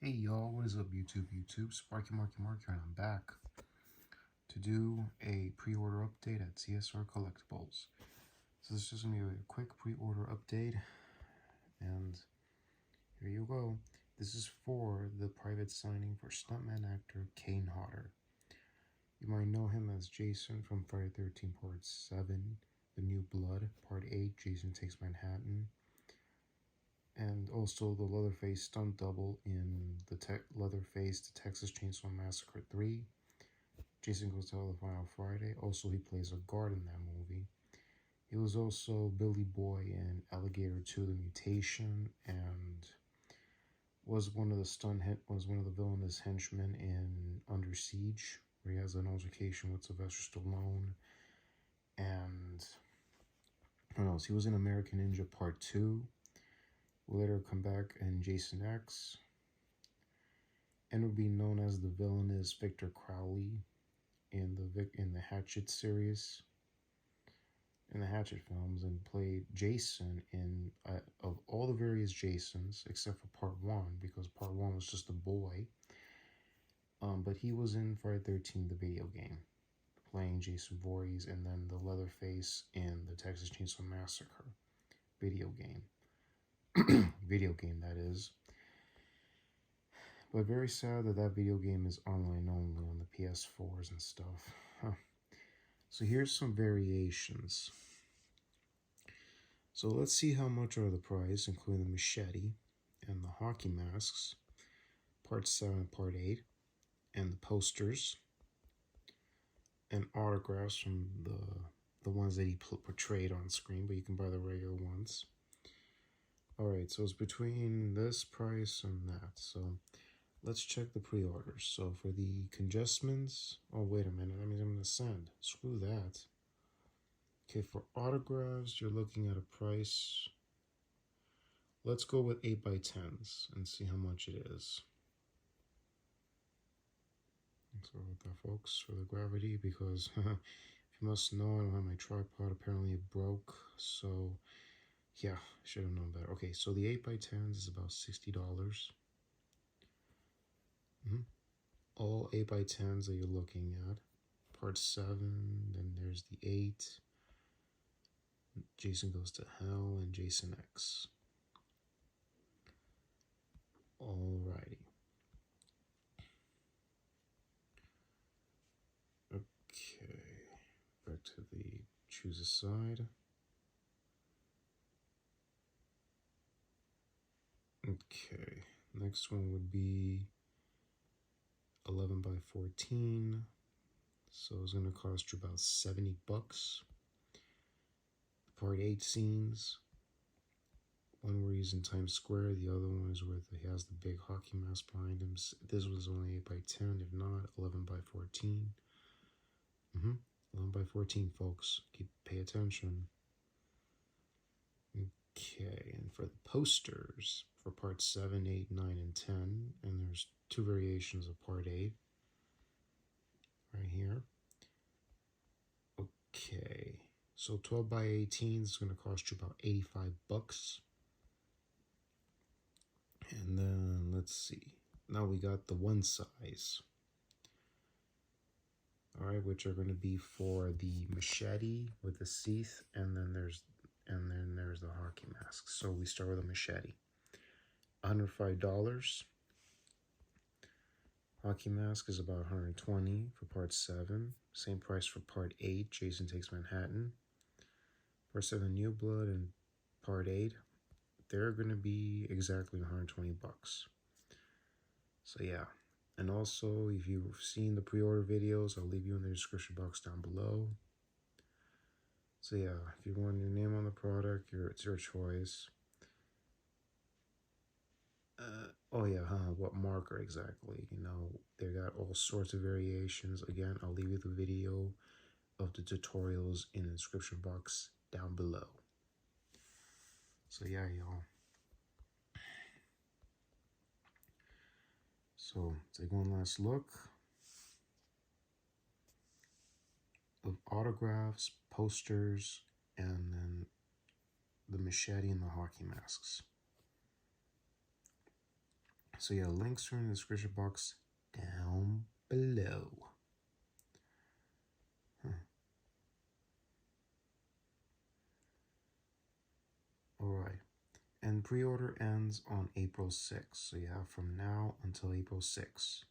Hey y'all, what is up YouTube, Sparky Marky, and I'm back to do a pre-order update at CSR Collectibles. So this is just going to be a quick pre-order update, and here you go. This is for the private signing for stuntman actor Kane Hodder. You might know him as Jason from Friday the 13th Part 7, The New Blood, Part 8, Jason Takes Manhattan, and also the Leatherface stunt double in the Leatherface, the Texas Chainsaw Massacre 3. Jason Goes to Hell the Final Friday. Also, he plays a guard in that movie. He was also Billy Boy in Alligator 2: The Mutation, and was one of the villainous henchmen in Under Siege, where he has an altercation with Sylvester Stallone. And what else? He was in American Ninja Part 2. Will later come back in Jason X, and would be known as the villainous Victor Crowley in the Hatchet series, in the Hatchet films, and played Jason in of all the various Jasons except for Part 1, because Part 1 was just a boy. But he was in Friday the 13th, the video game, playing Jason Voorhees, and then the Leatherface in the Texas Chainsaw Massacre video game. Video game, that is. But very sad that video game is online only on the PS4s and stuff. So here's some variations. So let's see how much are the price, including the machete and the hockey masks, Part 7 and Part 8, and the posters and autographs from the ones that he portrayed on screen, but you can buy the regular ones. Alright, so it's between this price and that. So let's check the pre-orders. So for the conjustments, oh wait a minute, that means I'm going to send. Screw that. Okay, for autographs, you're looking at a price. Let's go with 8x10s and see how much it is. Sorry about that, folks, for the gravity, because if you must know, I don't have my tripod. Apparently it broke, so yeah, I should have known better. Okay, so the 8x10s is about $60. All 8x10s that you're looking at. Part 7, then there's the 8, Jason Goes to Hell, and Jason X. Alrighty. Okay, back to the choose a side. Okay, next one would be 11x14, so it's going to cost you about $70. Part 8 scenes, one where he's in Times Square, the other one is where he has the big hockey mask behind him. This was only 8x10, if not 11x14. 11x14, folks, pay attention. Okay, and for the posters, for Part 7, 8, 9, and 10, and there's two variations of Part 8 right here. Okay, so 12x18 is going to cost you about $85. And then let's see. Now we got the one size. All right, which are going to be for the machete with the sheath, and then there's the hockey mask. So we start with a machete. $105. Hockey mask is about $120 for Part 7. Same price for Part 8, Jason Takes Manhattan. Part 7, New Blood, and Part 8, they're going to be exactly $120. So yeah. And also, if you've seen the pre-order videos, I'll leave you in the description box down below. So yeah, if you want your name on the product, it's your choice. Oh yeah, what marker exactly? You know, they got all sorts of variations. Again, I'll leave you the video of the tutorials in the description box down below. So yeah, y'all. So take one last look of autographs, posters, and then the machete and the hockey masks. So yeah, links are in the description box down below. Alright, and pre-order ends on April 6th, so you have from now until April 6th.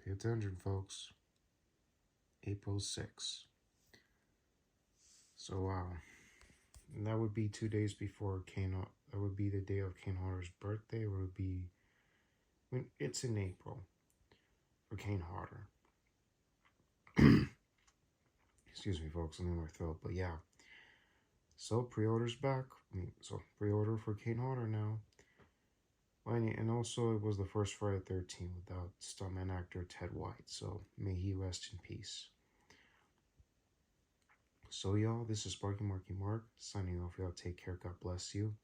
Pay attention, folks. April 6th. So wow, and that would be 2 days before Kane. That would be the day of Kane Hodder's birthday, or it would be, I mean, it's in April for Kane Hodder. Excuse me, folks, I'm in my throat, but yeah. So pre-order's back. So pre-order for Kane Hodder now. And also, it was the first Friday 13 without stuntman actor Ted White, so may he rest in peace. So y'all, this is Sparky Marky Mark signing off. Y'all take care. God bless you.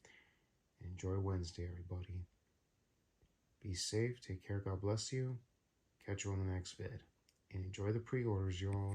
Enjoy Wednesday, everybody. Be safe. Take care. God bless you. Catch you on the next vid. And enjoy the pre-orders, y'all.